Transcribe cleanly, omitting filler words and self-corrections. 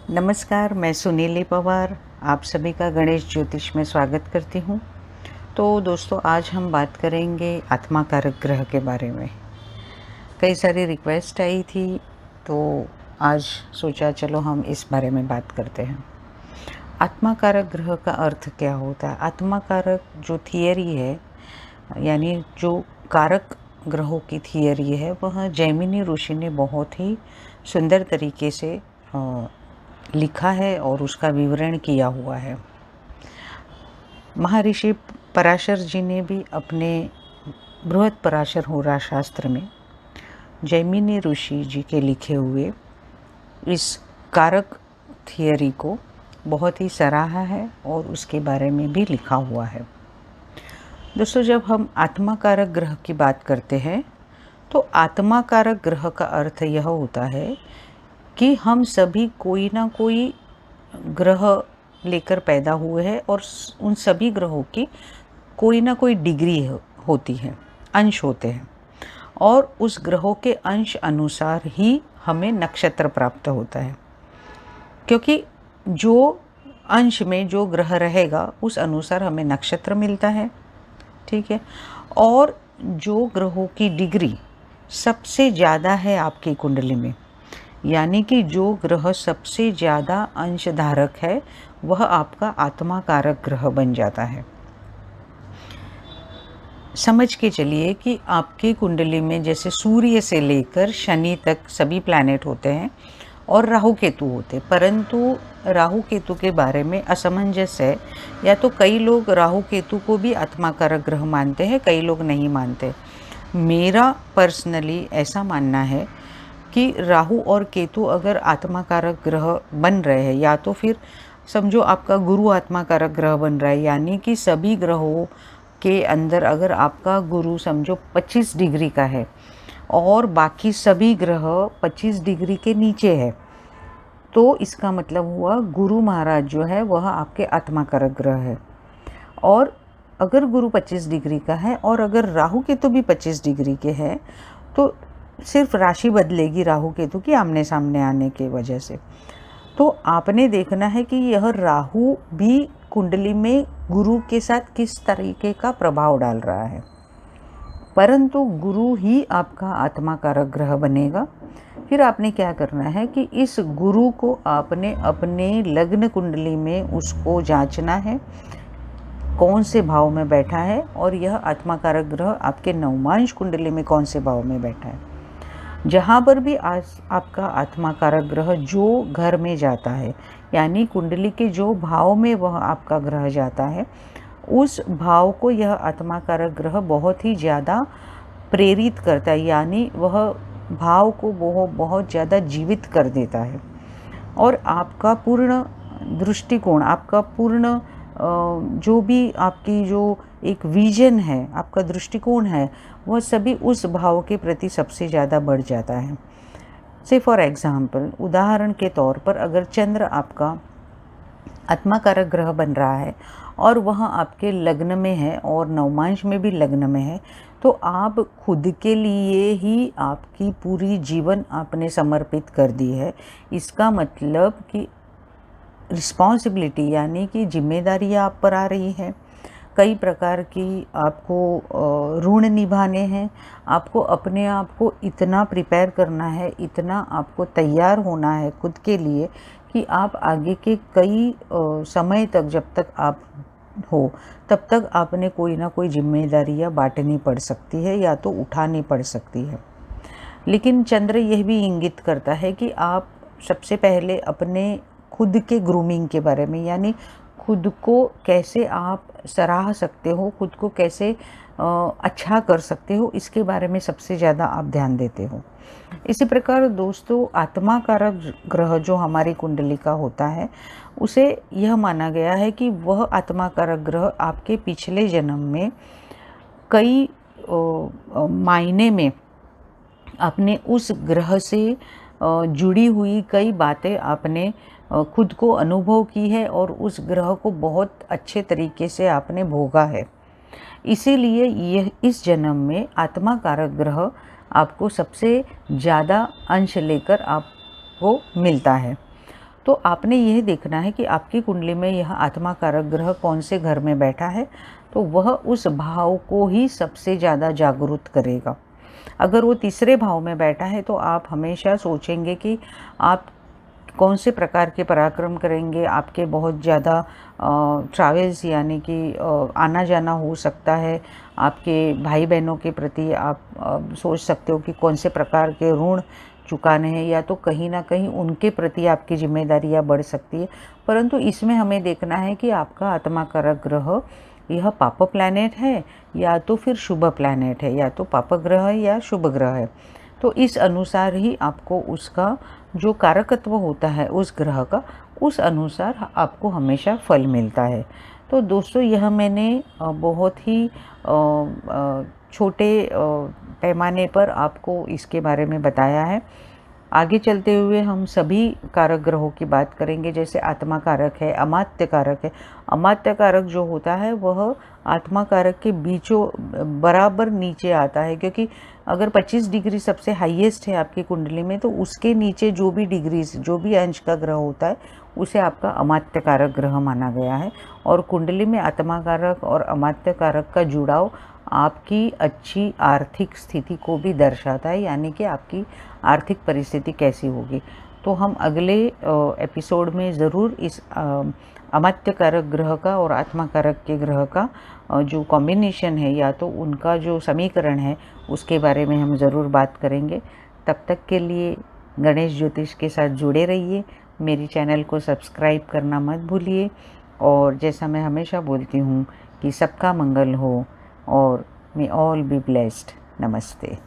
नमस्कार, मैं सुनीली पवार आप सभी का गणेश ज्योतिष में स्वागत करती हूँ। तो दोस्तों, आज हम बात करेंगे आत्मा कारक ग्रह के बारे में। कई सारी रिक्वेस्ट आई थी, तो आज सोचा चलो हम इस बारे में बात करते हैं। आत्मा कारक ग्रह का अर्थ क्या होता है? आत्मा कारक जो थियरी है, यानी जो कारक ग्रहों की थियरी है, वह जैमिनी ऋषि ने बहुत ही सुंदर तरीके से लिखा है और उसका विवरण किया हुआ है। महर्षि पराशर जी ने भी अपने बृहद पराशर होरा शास्त्र में जैमिनी ऋषि जी के लिखे हुए इस कारक थियरी को बहुत ही सराहा है और उसके बारे में भी लिखा हुआ है। दोस्तों, जब हम आत्मा कारक ग्रह की बात करते हैं तो आत्मा कारक ग्रह का अर्थ यह होता है कि हम सभी कोई ना कोई ग्रह लेकर पैदा हुए हैं और उन सभी ग्रहों की कोई ना कोई डिग्री होती है, अंश होते हैं, और उस ग्रहों के अंश अनुसार ही हमें नक्षत्र प्राप्त होता है। क्योंकि जो अंश में जो ग्रह रहेगा उस अनुसार हमें नक्षत्र मिलता है, ठीक है। और जो ग्रहों की डिग्री सबसे ज़्यादा है आपकी कुंडली में, यानी कि जो ग्रह सबसे ज़्यादा अंश धारक है, वह आपका आत्मा कारक ग्रह बन जाता है। समझ के चलिए कि आपकी कुंडली में जैसे सूर्य से लेकर शनि तक सभी प्लैनेट होते हैं और राहु केतु होते हैं, परंतु राहु केतु के बारे में असमंजस है। या तो कई लोग राहु केतु को भी आत्मा कारक ग्रह मानते हैं, कई लोग नहीं मानते। मेरा पर्सनली ऐसा मानना है कि राहु और केतु अगर आत्मा कारक ग्रह बन रहे हैं, या तो फिर समझो आपका गुरु आत्मा कारक ग्रह बन रहा है, यानी कि सभी ग्रहों के अंदर अगर आपका गुरु समझो 25 डिग्री का है और बाकी सभी ग्रह 25 डिग्री के नीचे है, तो इसका मतलब हुआ गुरु महाराज जो है वह आपके आत्मा कारक ग्रह है। और अगर गुरु 25 डिग्री का है और अगर राहु केतु भी 25 डिग्री के हैं, तो सिर्फ राशि बदलेगी राहु केतु की आमने सामने आने की वजह से। तो आपने देखना है कि यह राहु भी कुंडली में गुरु के साथ किस तरीके का प्रभाव डाल रहा है, परंतु गुरु ही आपका आत्मा कारक ग्रह बनेगा। फिर आपने क्या करना है कि इस गुरु को आपने अपने लग्न कुंडली में उसको जांचना है, कौन से भाव में बैठा है, और यह आत्मा कारक ग्रह आपके नवमांश कुंडली में कौन से भाव में बैठा है। जहाँ पर भी आज आपका आत्मा कारक ग्रह जो घर में जाता है, यानी कुंडली के जो भाव में वह आपका ग्रह जाता है, उस भाव को यह आत्मा कारक ग्रह बहुत ही ज़्यादा प्रेरित करता है, यानी वह भाव को बहुत ज़्यादा जीवित कर देता है। और आपका पूर्ण दृष्टिकोण, आपका पूर्ण जो भी आपकी जो एक विजन है, आपका दृष्टिकोण है, वह सभी उस भाव के प्रति सबसे ज़्यादा बढ़ जाता है। से फॉर एग्ज़ाम्पल, उदाहरण के तौर पर, अगर चंद्र आपका आत्मा कारक ग्रह बन रहा है और वह आपके लग्न में है और नवमांश में भी लग्न में है, तो आप खुद के लिए ही आपकी पूरी जीवन आपने समर्पित कर दी है। इसका मतलब कि रिस्पॉन्सिबिलिटी, यानी कि जिम्मेदारी आप पर आ रही है। कई प्रकार की आपको ऋण निभाने हैं, आपको अपने आप को इतना प्रिपेयर करना है, इतना आपको तैयार होना है खुद के लिए कि आप आगे के कई समय तक, जब तक आप हो तब तक आपने कोई ना कोई जिम्मेदारियां बांटनी पड़ सकती है या तो उठानी पड़ सकती है। लेकिन चंद्र यह भी इंगित करता है कि आप सबसे पहले अपने खुद के ग्रूमिंग के बारे में, यानी खुद को कैसे आप सराह सकते हो, खुद को कैसे अच्छा कर सकते हो, इसके बारे में सबसे ज़्यादा आप ध्यान देते हो। इसी प्रकार दोस्तों, आत्मा कारक ग्रह जो हमारी कुंडली का होता है, उसे यह माना गया है कि वह आत्मा कारक ग्रह आपके पिछले जन्म में कई मायने में आपने उस ग्रह से जुड़ी हुई कई बातें आपने खुद को अनुभव की है और उस ग्रह को बहुत अच्छे तरीके से आपने भोगा है। इसीलिए यह इस जन्म में आत्मा कारक ग्रह आपको सबसे ज़्यादा अंश लेकर आपको मिलता है। तो आपने यह देखना है कि आपकी कुंडली में यह आत्मा कारक ग्रह कौन से घर में बैठा है, तो वह उस भाव को ही सबसे ज़्यादा जागरूक करेगा। अगर वो तीसरे भाव में बैठा है तो आप हमेशा सोचेंगे कि आप कौन से प्रकार के पराक्रम करेंगे। आपके बहुत ज़्यादा ट्रैवल्स यानी कि आना जाना हो सकता है। आपके भाई बहनों के प्रति आप सोच सकते हो कि कौन से प्रकार के ऋण चुकाने हैं, या तो कहीं ना कहीं उनके प्रति आपकी जिम्मेदारियां बढ़ सकती है। परंतु इसमें हमें देखना है कि आपका आत्मा कारक ग्रह यह पाप प्लैनेट है या तो फिर शुभ प्लैनेट है, या तो पाप ग्रह है या शुभ ग्रह है। तो इस अनुसार ही आपको उसका जो कारकत्व होता है उस ग्रह का, उस अनुसार आपको हमेशा फल मिलता है। तो दोस्तों, यह मैंने बहुत ही छोटे पैमाने पर आपको इसके बारे में बताया है। आगे चलते हुए हम सभी कारक ग्रहों की बात करेंगे। जैसे आत्मा कारक है, अमात्य कारक है। अमात्य कारक जो होता है वह आत्मा कारक के बीचों बराबर नीचे आता है, क्योंकि अगर 25 डिग्री सबसे हाईएस्ट है आपकी कुंडली में, तो उसके नीचे जो भी डिग्रीज, जो भी अंश का ग्रह होता है, उसे आपका अमात्य कारक ग्रह माना गया है। और कुंडली में आत्मा कारक और अमात्य कारक का जुड़ाव आपकी अच्छी आर्थिक स्थिति को भी दर्शाता है, यानी कि आपकी आर्थिक परिस्थिति कैसी होगी। तो हम अगले एपिसोड में ज़रूर इस अमात्य कारक ग्रह का और आत्मा कारक के ग्रह का जो कॉम्बिनेशन है, या तो उनका जो समीकरण है, उसके बारे में हम ज़रूर बात करेंगे। तब तक के लिए गणेश ज्योतिष के साथ जुड़े रहिए। मेरी चैनल को सब्सक्राइब करना मत भूलिए। और जैसा मैं हमेशा बोलती हूँ कि सबका मंगल हो और मे ऑल बी ब्लेस्ड। नमस्ते।